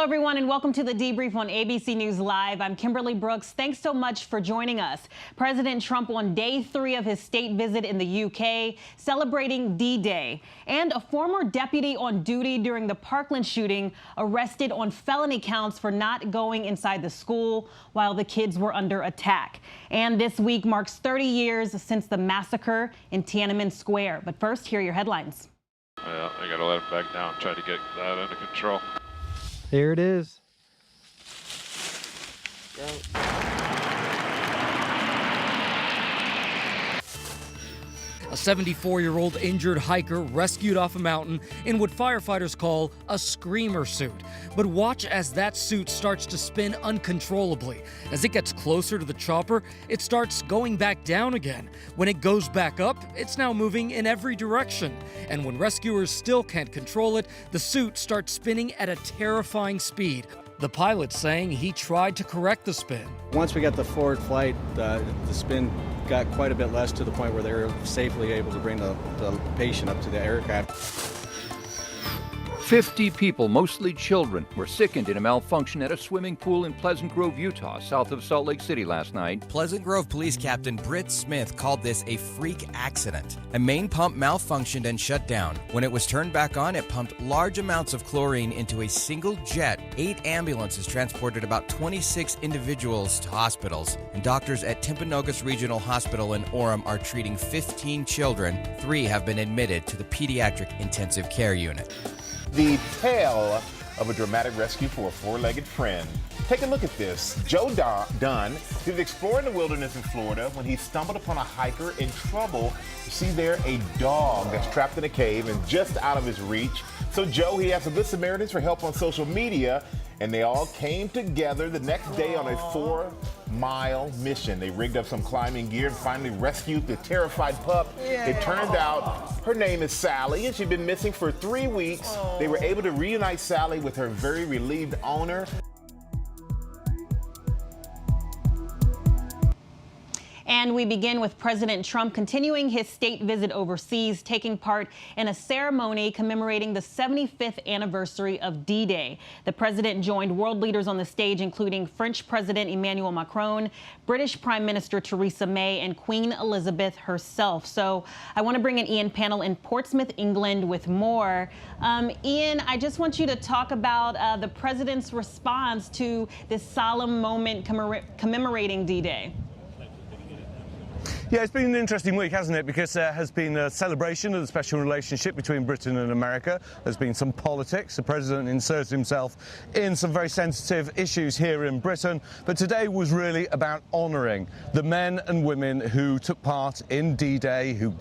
Hello, everyone, and welcome to the debrief on ABC News Live. I'm Kimberly Brooks. Thanks so much for joining us. President Trump on day 3 of his state visit in the UK, celebrating D-Day. And a former deputy on duty during the Parkland shooting arrested on felony counts for not going inside the school while the kids were under attack. And this week marks 30 years since the massacre in Tiananmen Square. But first, here are your headlines. Well, I got to let him back down, try to get that under control. There it is. A 74-year-old injured hiker rescued off a mountain in what firefighters call a screamer suit. But watch as that suit starts to spin uncontrollably. As it gets closer to the chopper, it starts going back down again. When it goes back up, it's now moving in every direction. And when rescuers still can't control it, the suit starts spinning at a terrifying speed. The pilot saying he tried to correct the spin. Once we got the forward flight, the spin got quite a bit less to the point where they were safely able to bring the patient up to the aircraft. 50 people, mostly children, were sickened in a malfunction at a swimming pool in Pleasant Grove, Utah, south of Salt Lake City last night. Pleasant Grove Police Captain Britt Smith called this a freak accident. A main pump malfunctioned and shut down. When it was turned back on, it pumped large amounts of chlorine into a single jet. 8 ambulances transported about 26 individuals to hospitals, and doctors at Timpanogos Regional Hospital in Orem are treating 15 children. 3 have been admitted to the pediatric intensive care unit. The tale of a dramatic rescue for a 4-legged friend. Take a look at this. Joe Dunn, he was exploring the wilderness in Florida when he stumbled upon a hiker in trouble. You see there a dog that's trapped in a cave and just out of his reach. So Joe, he asked the Good Samaritans for help on social media, and they all came together the next day on a 4-mile mission. They rigged up some climbing gear and finally rescued the terrified pup. It turned out her name is Sally, and she'd been missing for 3 weeks. They were able to reunite Sally with her very relieved owner. And we begin with President Trump continuing his state visit overseas, taking part in a ceremony commemorating the 75th anniversary of D-Day. The president joined world leaders on the stage, including French President Emmanuel Macron, British Prime Minister Theresa May, and Queen Elizabeth herself. So I want to bring in Ian Pannell in Portsmouth, England, with more. Ian, I just want you to talk about the president's response to this solemn moment commemorating D-Day. Yeah, it's been an interesting week, hasn't it? Because there has been a celebration of the special relationship between Britain and America. There's been some politics. The president inserts himself in some very sensitive issues here in Britain. But today was really about honouring the men and women who took part in D-Day, who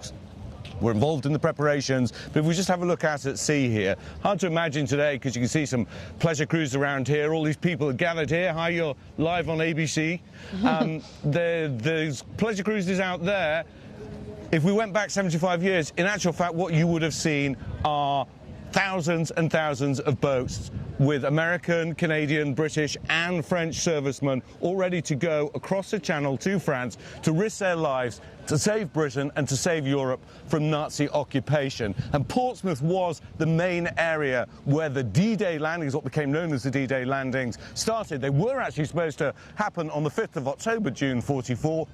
were involved in the preparations. But if we just have a look out at sea here, hard to imagine today because you can see some pleasure cruise around here. All these people are gathered here. Hi, you're live on ABC. There's pleasure cruises out there. If we went back 75 years, in actual fact, what you would have seen are thousands and thousands of boats with American, Canadian, British and French servicemen all ready to go across the channel to France to risk their lives to save Britain and to save Europe from Nazi occupation. And Portsmouth was the main area where the D-Day landings, what became known as the D-Day landings, started. They were actually supposed to happen on the 5th of October, June 44.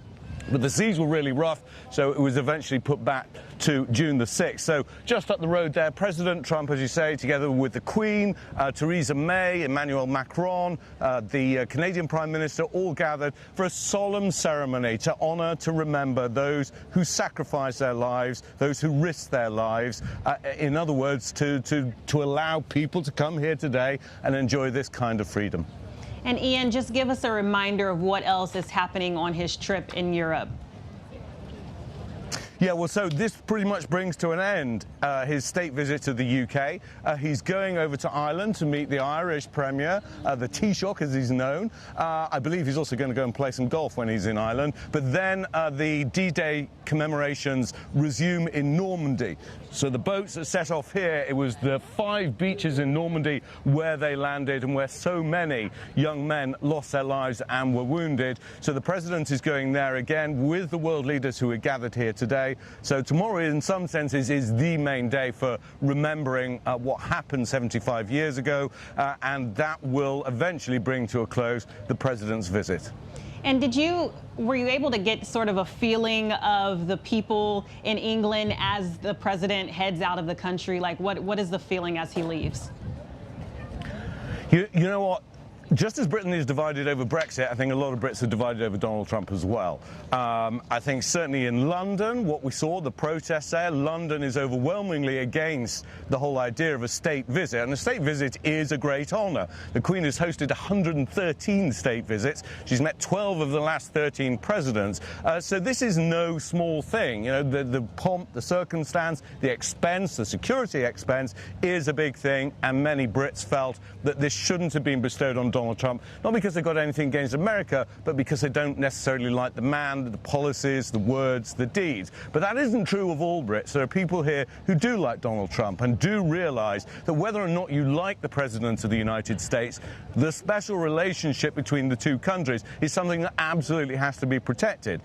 But the seas were really rough, so it was eventually put back to June the 6th. So just up the road there, President Trump, as you say, together with the Queen, Theresa May, Emmanuel Macron, the Canadian Prime Minister, all gathered for a solemn ceremony to honour, to remember those who sacrificed their lives, those who risked their lives. In other words, to allow people to come here today and enjoy this kind of freedom. And Ian, just give us a reminder of what else is happening on his trip in Europe. Yeah, well, so this pretty much brings to an end his state visit to the UK. He's going over to Ireland to meet the Irish Premier, the Taoiseach as he's known. I believe he's also going to go and play some golf when he's in Ireland. But then the D-Day commemorations resume in Normandy. So the boats that set off here, it was the 5 beaches in Normandy where they landed and where so many young men lost their lives and were wounded. So the president is going there again with the world leaders who are gathered here today. Day. So tomorrow, in some senses, is the main day for remembering what happened 75 years ago, and that will eventually bring to a close the president's visit. And were you able to get sort of a feeling of the people in England as the president heads out of the country? Like, what is the feeling as he leaves? You know what? Just as Britain is divided over Brexit, I think a lot of Brits are divided over Donald Trump as well. I think certainly in London, what we saw, the protests there, London is overwhelmingly against the whole idea of a state visit. And a state visit is a great honour. The Queen has hosted 113 state visits. She's met 12 of the last 13 presidents. So this is no small thing. You know, the pomp, the circumstance, the expense, the security expense is a big thing. And many Brits felt that this shouldn't have been bestowed on Donald Trump, not because they've got anything against America, but because they don't necessarily like the man, the policies, the words, the deeds. But that isn't true of all Brits. There are people here who do like Donald Trump and do realise that whether or not you like the President of the United States, the special relationship between the two countries is something that absolutely has to be protected.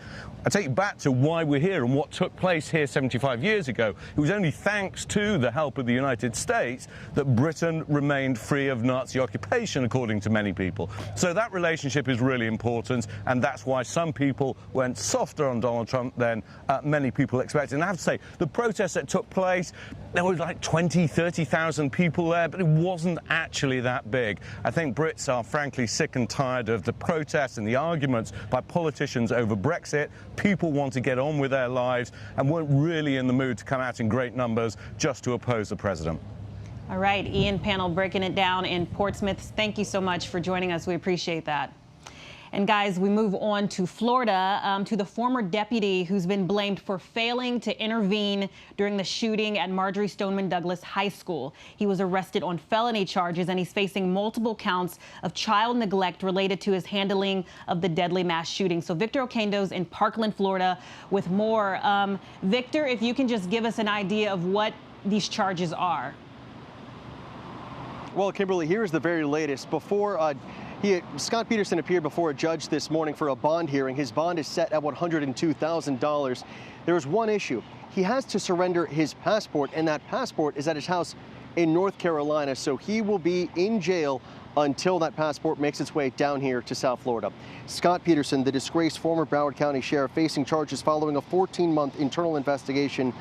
I take you back to why we're here and what took place here 75 years ago. It was only thanks to the help of the United States that Britain remained free of Nazi occupation, according to many people. So that relationship is really important, and that's why some people went softer on Donald Trump than many people expected. And I have to say, the protests that took place, there were like 20, 30,000 people there, but it wasn't actually that big. I think Brits are frankly sick and tired of the protests and the arguments by politicians over Brexit. People want to get on with their lives and weren't really in the mood to come out in great numbers just to oppose the president. All right, Ian Panel breaking it down in Portsmouth. Thank you so much for joining us. We appreciate that. And guys, we move on to Florida, to the former deputy who's been blamed for failing to intervene during the shooting at Marjory Stoneman Douglas High School. He was arrested on felony charges, and he's facing multiple counts of child neglect related to his handling of the deadly mass shooting. So Victor Oquendo's in Parkland, Florida, with more. Victor, if you can just give us an idea of what these charges are. Well, Kimberly, here's the very latest. Scott Peterson appeared before a judge this morning for a bond hearing. His bond is set at $102,000. There is one issue. He has to surrender his passport, and that passport is at his house in North Carolina. So he will be in jail until that passport makes its way down here to South Florida. Scott Peterson, the disgraced former Broward County sheriff, facing charges following a 14-month internal investigation.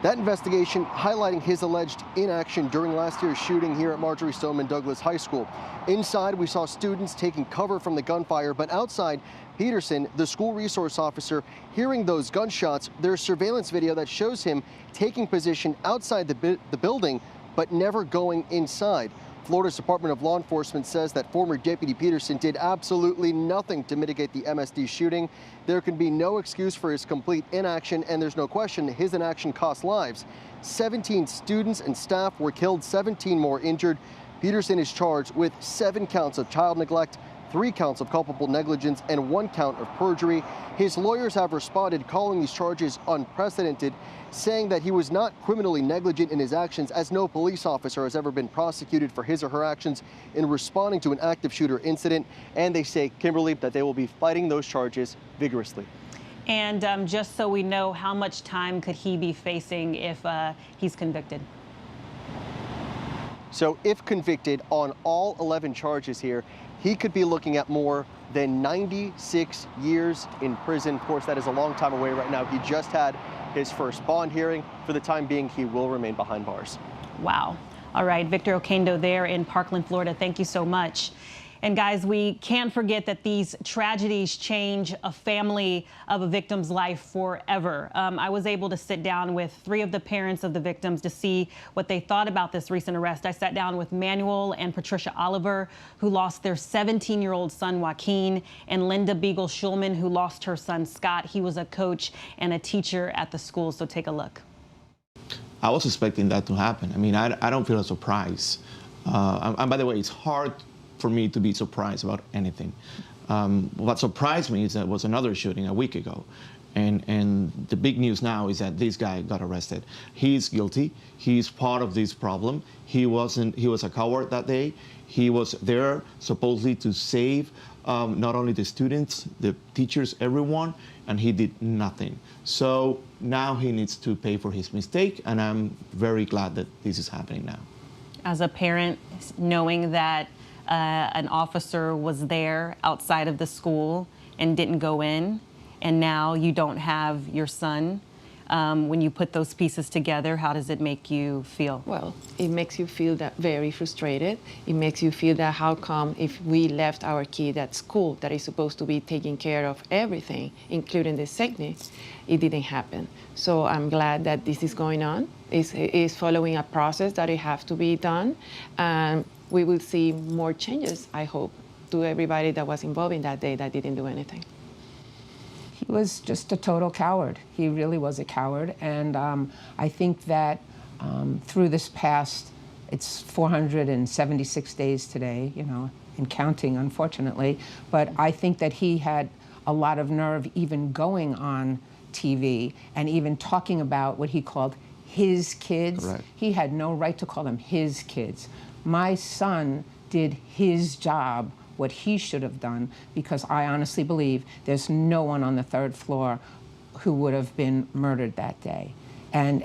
That investigation highlighting his alleged inaction during last year's shooting here at Marjory Stoneman Douglas High School. Inside, we saw students taking cover from the gunfire, but outside, Peterson, the school resource officer, hearing those gunshots. There's surveillance video that shows him taking position outside the building, but never going inside. Florida's Department of Law Enforcement says that former Deputy Peterson did absolutely nothing to mitigate the MSD shooting. There can be no excuse for his complete inaction, and there's no question his inaction cost lives. 17 students and staff were killed, 17 more injured. Peterson is charged with 7 counts of child neglect, 3 counts of culpable negligence, and 1 count of perjury. His lawyers have responded, calling these charges unprecedented, saying that he was not criminally negligent in his actions, as no police officer has ever been prosecuted for his or her actions in responding to an active shooter incident. And they say, Kimberly, that they will be fighting those charges vigorously. And just so we know, how much time could he be facing if he's convicted? So if convicted on all 11 charges here, he could be looking at more than 96 years in prison. Of course, that is a long time away right now. He just had his first bond hearing. For the time being, he will remain behind bars. Wow. All right, Victor Oquendo there in Parkland, Florida. Thank you so much. And guys, we can't forget that these tragedies change a family of a victim's life forever. I was able to sit down with 3 of the parents of the victims to see what they thought about this recent arrest. I sat down with Manuel and Patricia Oliver, who lost their 17-year-old son, Joaquin, and Linda Beagle Schulman, who lost her son, Scott. He was a coach and a teacher at the school. So take a look. I was expecting that to happen. I mean, I don't feel a surprise. And by the way, it's hard for me to be surprised about anything. What surprised me is that was another shooting a week ago. And the big news now is that this guy got arrested. He's guilty. He's part of this problem. He was a coward that day. He was there supposedly to save not only the students, the teachers, everyone, and he did nothing. So now he needs to pay for his mistake, and I'm very glad that this is happening now. As a parent, knowing that an officer was there outside of the school and didn't go in, and now you don't have your son, when you put those pieces together, how does it make you feel? Well, it makes you feel that very frustrated. It makes you feel that how come if we left our kid at school that is supposed to be taking care of everything, including the sickness, it didn't happen. So I'm glad that this is going on. It's following a process that it has to be done. And we will see more changes, I hope, to everybody that was involved in that day that didn't do anything. He was just a total coward. He really was a coward. And I think that through this past, it's 476 days today, you know, and counting, unfortunately. But I think that he had a lot of nerve even going on TV and even talking about what he called his kids. Right. He had no right to call them his kids. My son did his job, what he should have done, because I honestly believe there's no one on the third floor who would have been murdered that day. And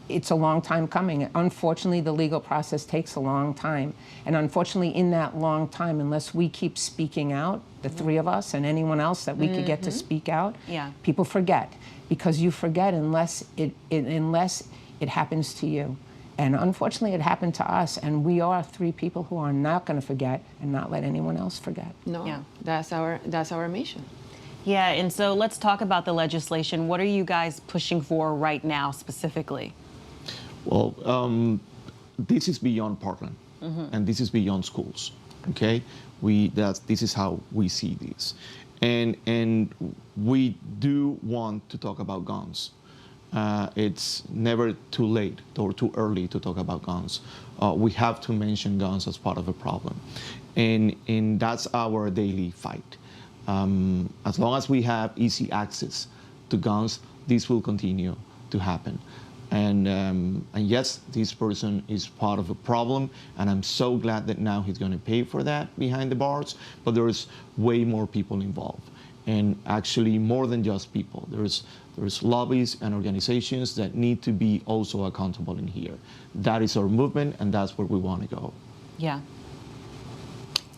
it's a long time coming. Unfortunately, the legal process takes a long time. And unfortunately, in that long time, unless we keep speaking out, the three of us and anyone else that we could get to speak out, people forget. Because you forget unless it happens to you. And unfortunately, it happened to us, and we are three people who are not going to forget and not let anyone else forget. No, that's our mission. Yeah, and so let's talk about the legislation. What are you guys pushing for right now specifically? Well, this is beyond Parkland, and this is beyond schools. Okay, this is how we see this, and we do want to talk about guns. It's never too late or too early to talk about guns. We have to mention guns as part of a problem. And that's our daily fight. As long as we have easy access to guns, this will continue to happen. And yes, this person is part of a problem, and I'm so glad that now he's going to pay for that behind the bars, but there's way more people involved. And actually more than just people. There's lobbies and organizations that need to be also accountable in here. That is our movement, and that's where we want to go. Yeah.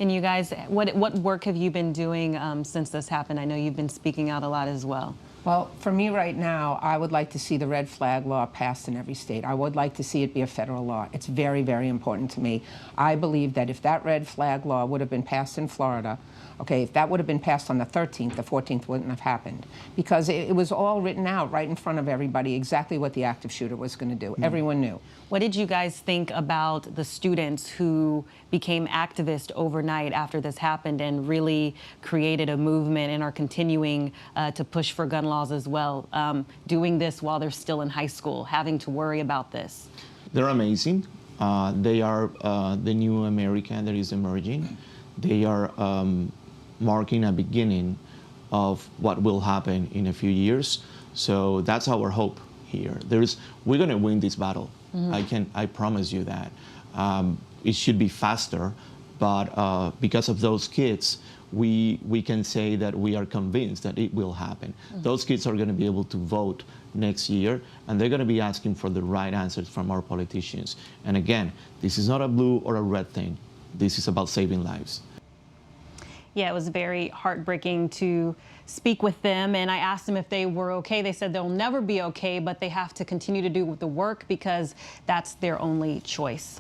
And you guys, what work have you been doing since this happened? I know you've been speaking out a lot as well. Well, for me right now, I would like to see the red flag law passed in every state. I would like to see it be a federal law. It's very, very important to me. I believe that if that red flag law would have been passed in Florida, okay, if that would have been passed on the 13th, the 14th wouldn't have happened. Because it was all written out right in front of everybody exactly what the active shooter was going to do. Everyone knew. What did you guys think about the students who became activists overnight after this happened and really created a movement and are continuing to push for gun laws as well, doing this while they're still in high school, having to worry about this? They're amazing. They are the new America that is emerging. They are marking a beginning of what will happen in a few years. So that's our hope here. We're going to win this battle. I promise you that. It should be faster, but because of those kids, we can say that we are convinced that it will happen. Those kids are going to be able to vote next year, and they're going to be asking for the right answers from our politicians. And again, this is not a blue or a red thing. This is about saving lives. Yeah, it was very heartbreaking to speak with them, and I asked them if they were okay. They said they'll never be okay, but they have to continue to do the work because that's their only choice.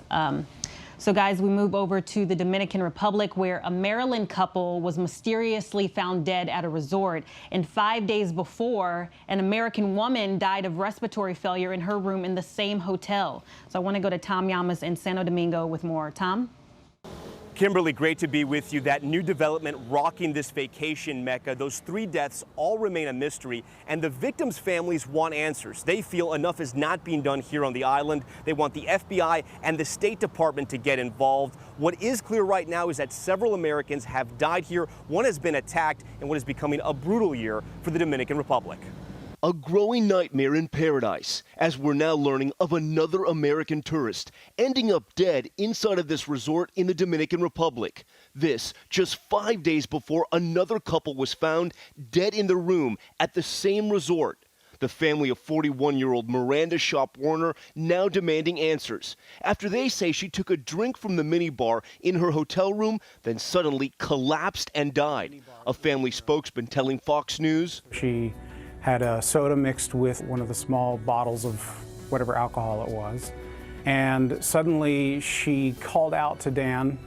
So guys, we move over to the Dominican Republic, where a Maryland couple was mysteriously found dead at a resort. And 5 days before, an American woman died of respiratory failure in her room in the same hotel. So I want to go to Tom Llamas in Santo Domingo with more. Tom? Kimberly, great to be with you. That new development rocking this vacation mecca. Those 3 deaths all remain a mystery, and the victims' families want answers. They feel enough is not being done here on the island. They want the FBI and the State Department to get involved. What is clear right now is that several Americans have died here. One has been attacked in what is becoming a brutal year for the Dominican Republic. A growing nightmare in paradise, as we're now learning of another American tourist ending up dead inside of this resort in the Dominican Republic. This just 5 days before another couple was found dead in their room at the same resort. The family of 41-year-old Miranda Shop Warner now demanding answers after they say she took a drink from the minibar in her hotel room, then suddenly collapsed and died. A family spokesman telling Fox News, "She had a soda mixed with one of the small bottles of whatever alcohol it was, and suddenly she called out to Dan,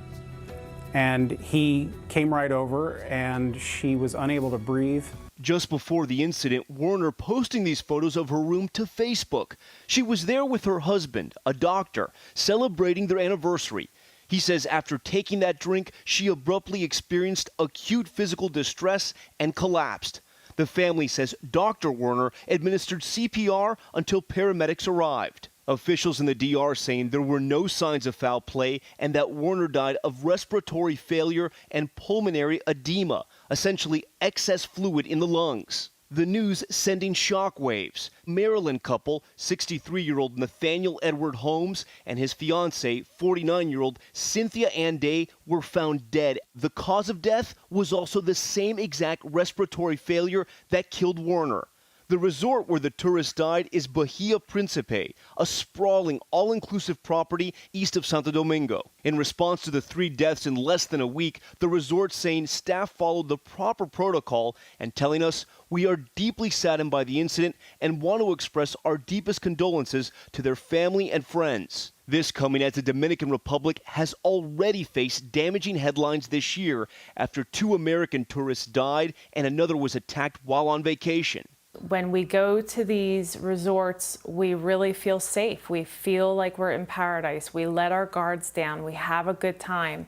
and he came right over, and she was unable to breathe." Just before the incident, Warner posting these photos of her room to Facebook. She was there with her husband, a doctor, celebrating their anniversary. He says after taking that drink, she abruptly experienced acute physical distress and collapsed. The family says Dr. Warner administered CPR until paramedics arrived. Officials in the DR saying there were no signs of foul play and that Warner died of respiratory failure and pulmonary edema, essentially excess fluid in the lungs. The news sending shockwaves. Maryland couple, 63-year-old Nathaniel Edward Holmes and his fiancée, 49-year-old Cynthia Ann Day, were found dead. The cause of death was also the same exact respiratory failure that killed Warner. The resort where the tourist died is Bahia Principe, a sprawling, all-inclusive property east of Santo Domingo. In response to the 3 deaths in less than a week, the resort saying staff followed the proper protocol and telling us, "We are deeply saddened by the incident and want to express our deepest condolences to their family and friends." This coming as the Dominican Republic has already faced damaging headlines this year after 2 American tourists died and another was attacked while on vacation. When we go to these resorts, we really feel safe. We feel like we're in paradise. We let our guards down. We have a good time.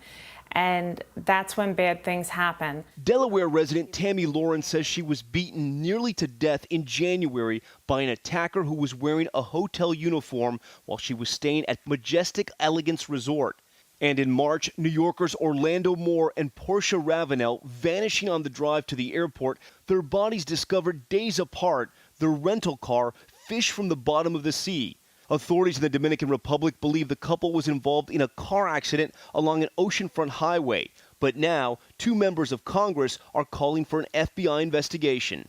And that's when bad things happen. Delaware resident Tammy Lawrence says she was beaten nearly to death in January by an attacker who was wearing a hotel uniform while she was staying at Majestic Elegance Resort. And in March, New Yorkers Orlando Moore and Portia Ravenel vanishing on the drive to the airport, their bodies discovered days apart, their rental car fished from the bottom of the sea. Authorities in the Dominican Republic believe the couple was involved in a car accident along an oceanfront highway. But now, 2 members of Congress are calling for an FBI investigation.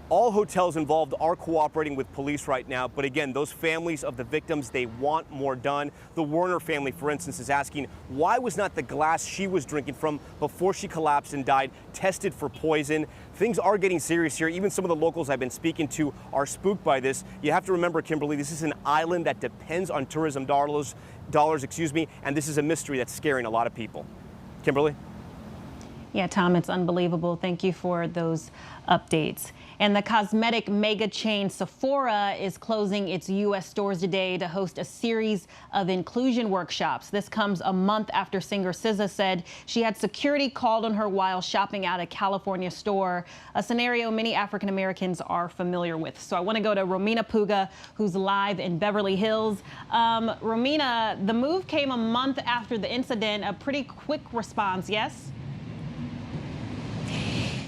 All hotels involved are cooperating with police right now, but again, those families of the victims, they want more done. The Warner family, for instance, is asking, why was not the glass she was drinking from before she collapsed and died tested for poison? Things are getting serious here. Even some of the locals I've been speaking to are spooked by this. You have to remember, Kimberly, this is an island that depends on tourism dollars, and this is a mystery that's scaring a lot of people. Kimberly? Yeah, Tom, it's unbelievable. Thank you for those updates. And the cosmetic mega chain Sephora is closing its U.S. stores today to host a series of inclusion workshops. This comes a month after singer SZA said she had security called on her while shopping at a California store, a scenario many African Americans are familiar with. So I want to go to Romina Puga, who's live in Beverly Hills. Romina, the move came a month after the incident, a pretty quick response, yes?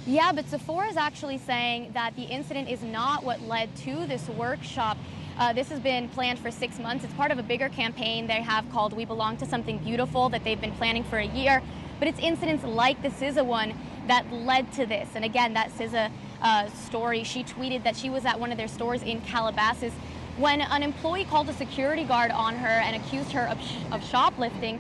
Yeah, but Sephora is actually saying that the incident is not what led to this workshop. This has been planned for 6 months. It's part of a bigger campaign they have called We Belong to Something Beautiful that they've been planning for a year. But it's incidents like the SZA one that led to this. And again, that SZA story, she tweeted that she was at one of their stores in Calabasas when an employee called a security guard on her and accused her of shoplifting.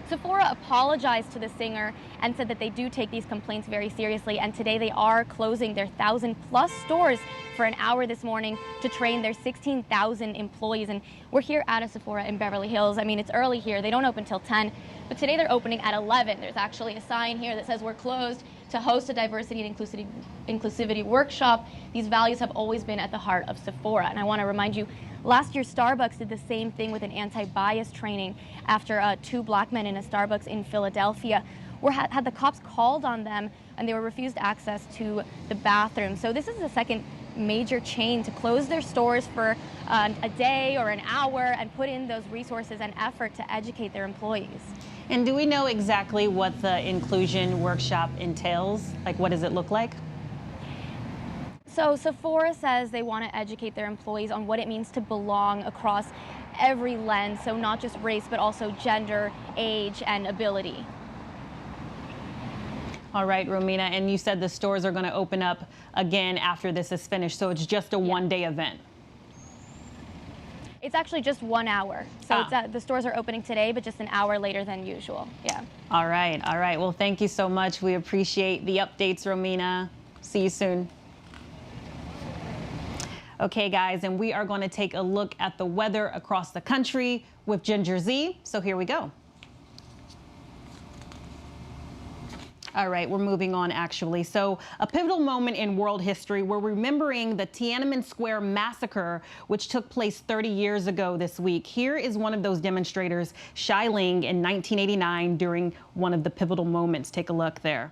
Sephora apologized to the singer and said that they do take these complaints very seriously, and today they are closing their 1,000+ stores for an hour this morning to train their 16,000 employees. And we're here at a Sephora in Beverly Hills. I mean, it's early here. They don't open till 10, but today they're opening at 11. There's actually a sign here that says we're closed to host a diversity and inclusivity workshop. These values have always been at the heart of Sephora. And I want to remind you, last year, Starbucks did the same thing with an anti-bias training after 2 black men in a Starbucks in Philadelphia had the cops called on them and they were refused access to the bathroom. So this is the second major chain to close their stores for a day or an hour and put in those resources and effort to educate their employees. And do we know exactly what the inclusion workshop entails? Like, what does it look like? So Sephora says they want to educate their employees on what it means to belong across every lens, so not just race, but also gender, age, and ability. All right, Romina, and you said the stores are going to open up again after this is finished, so it's just a one-day event. It's actually just 1 hour. So it's, the stores are opening today, but just an hour later than usual. Yeah. All right. All right. Well, thank you so much. We appreciate the updates, Romina. See you soon. Okay, guys, and we are going to take a look at the weather across the country with Ginger Z. So here we go. All right, we're moving on, actually. So a pivotal moment in world history. We're remembering the Tiananmen Square massacre, which took place 30 years ago this week. Here is one of those demonstrators, Shai Ling, in 1989 during one of the pivotal moments. Take a look there.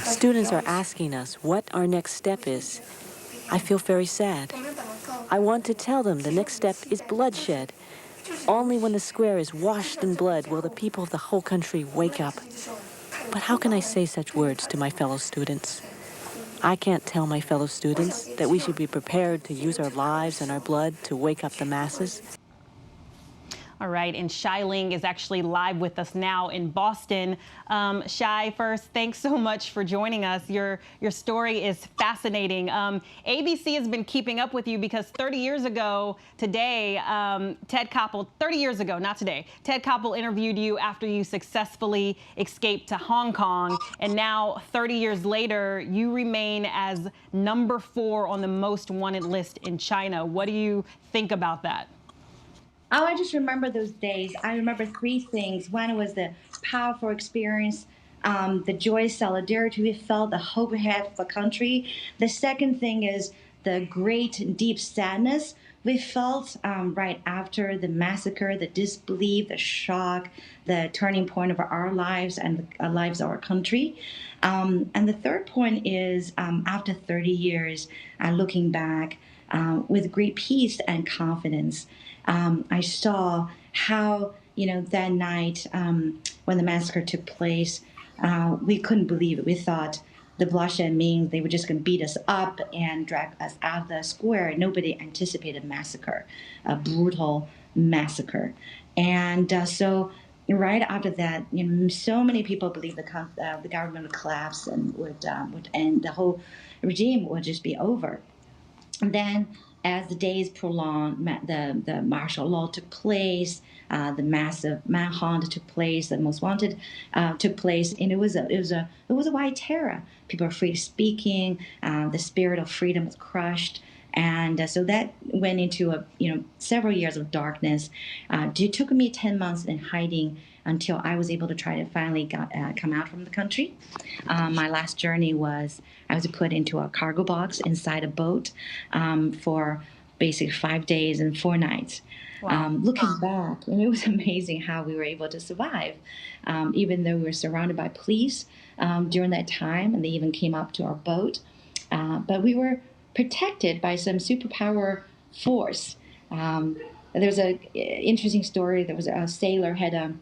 Students are asking us what our next step is. I feel very sad. I want to tell them the next step is bloodshed. Only when the square is washed in blood will the people of the whole country wake up. But how can I say such words to my fellow students? I can't tell my fellow students that we should be prepared to use our lives and our blood to wake up the masses. All right, and Shai Ling is actually live with us now in Boston. Shai, first, thanks so much for joining us. Your story is fascinating. ABC has been keeping up with you because 30 years ago today, Ted Koppel, 30 years ago, not today, Ted Koppel interviewed you after you successfully escaped to Hong Kong. And now, 30 years later, you remain as number 4 on the most wanted list in China. What do you think about that? Oh, I just remember those days. I remember 3 things. One was the powerful experience, the joy, solidarity we felt, the hope we had for the country. The second thing is the great, deep sadness we felt right after the massacre, the disbelief, the shock, the turning point of our lives and the lives of our country. And the third point is after 30 years, looking back with great peace and confidence. I saw how, that night when the massacre took place, we couldn't believe it. We thought the bloodshed means they were just going to beat us up and drag us out of the square. Nobody anticipated massacre, a brutal massacre. And so right after that, so many people believed the government would collapse and would end, the whole regime would just be over. And then as the days prolonged, the martial law took place, the massive manhunt took place, the most wanted took place, and it was a white terror. People were free speaking, the spirit of freedom was crushed, and so that went into several years of darkness. It took me 10 months in hiding until I was able to try to finally come out from the country. My last journey was I was put into a cargo box inside a boat for basically 5 days and 4 nights. Wow. Looking back, and it was amazing how we were able to survive, even though we were surrounded by police during that time, and they even came up to our boat. But we were protected by some superpower force. There's an interesting story. There was a sailor had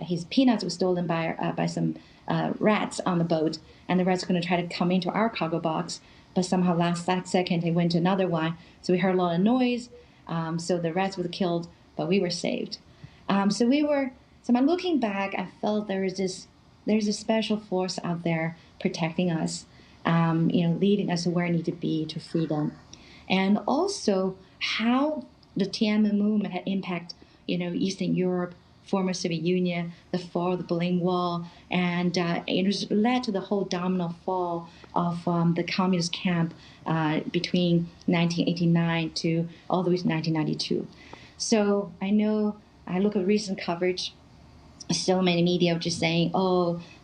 his peanuts were stolen by some rats on the boat, and the rats were going to try to come into our cargo box, but somehow last second they went to another one. So we heard a lot of noise. So the rats were killed, but we were saved. So by looking back, I felt there's a special force out there protecting us, leading us to where we need to be, to freedom, and also how the Tiananmen movement had impacted, Eastern Europe, former Soviet Union, the fall of the Berlin Wall, and it was led to the whole domino fall of the communist camp between 1989 to all the way to 1992. So I look at recent coverage, so many media are just saying,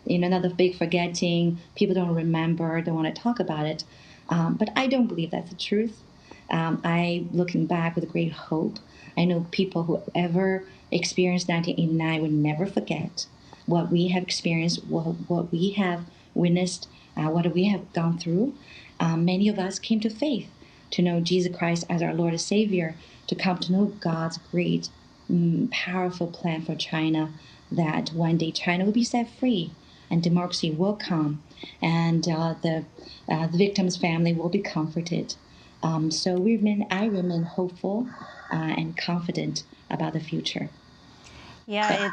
another big forgetting, people don't remember, don't want to talk about it. But I don't believe that's the truth. I, looking back with great hope, I know people who ever experienced 1989 would never forget what we have experienced, what we have witnessed, what we have gone through. Many of us came to faith, to know Jesus Christ as our Lord and Savior, to come to know God's great, powerful plan for China, that one day China will be set free and democracy will come, and the victims' family will be comforted. So I remain hopeful and confident about the future. Yeah,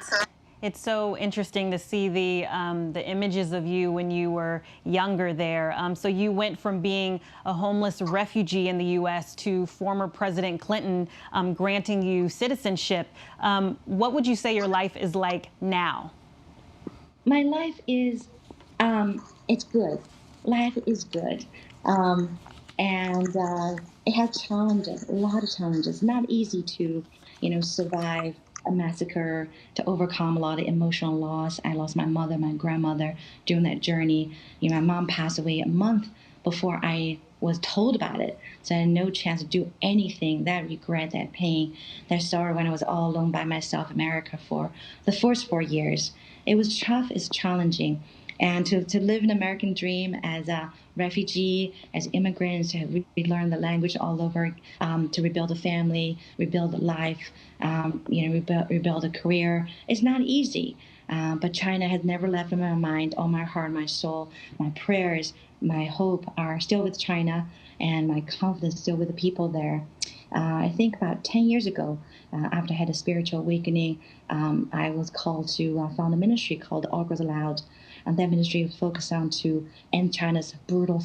It's so interesting to see the images of you when you were younger there. So you went from being a homeless refugee in the U.S. to former President Clinton granting you citizenship. What would you say your life is like now? My life is, it's good. Life is good. It has challenges, a lot of challenges. Not easy to, survive a massacre, to overcome a lot of emotional loss. I lost my mother, my grandmother during that journey. My mom passed away a month before I was told about it. So I had no chance to do anything. That regret, that pain, that sorrow when I was all alone by myself in America for the first 4 years. It was tough, it's challenging. And to live an American dream as a refugee, as immigrants, to relearn the language all over, to rebuild a family, rebuild a life, rebuild a career, it's not easy. But China has never left in my mind, all my heart, my soul, my prayers, my hope are still with China, and my confidence still with the people there. I think about 10 years ago, after I had a spiritual awakening, I was called to found a ministry called All Girls Aloud. And that ministry was focused on to end China's brutal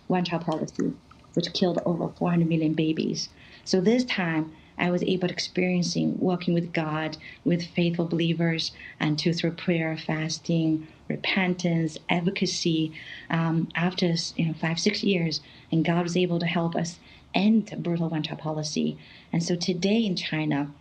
one-child policy, which killed over 400 million babies. So this time, I was able to experience walking with God, with faithful believers, and through prayer, fasting, repentance, advocacy, after 5-6 years, and God was able to help us end brutal one-child policy. And so today in China,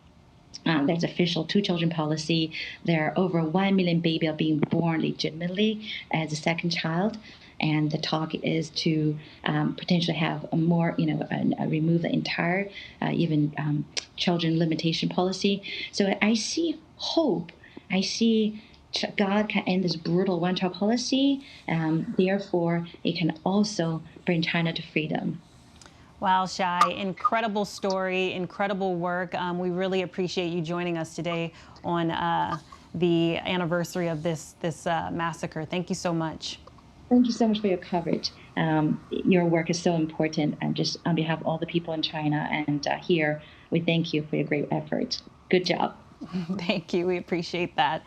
there's official two-children policy. There are over 1 million babies are being born legitimately as a second child. And the talk is to potentially have a more, remove the entire children limitation policy. So I see hope. I see God can end this brutal one-child policy. Therefore, it can also bring China to freedom. Wow, Shai, incredible story, incredible work. We really appreciate you joining us today on the anniversary of this massacre. Thank you so much. Thank you so much for your coverage. Your work is so important, and just on behalf of all the people in China and here, we thank you for your great effort. Good job. Thank you. We appreciate that.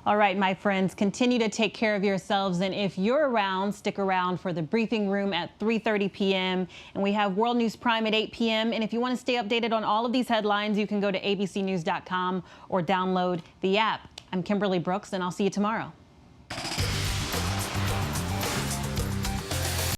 All right, my friends, continue to take care of yourselves. And if you're around, stick around for the briefing room at 3:30 p.m. And we have World News Prime at 8 p.m. And if you want to stay updated on all of these headlines, you can go to abcnews.com or download the app. I'm Kimberly Brooks, and I'll see you tomorrow.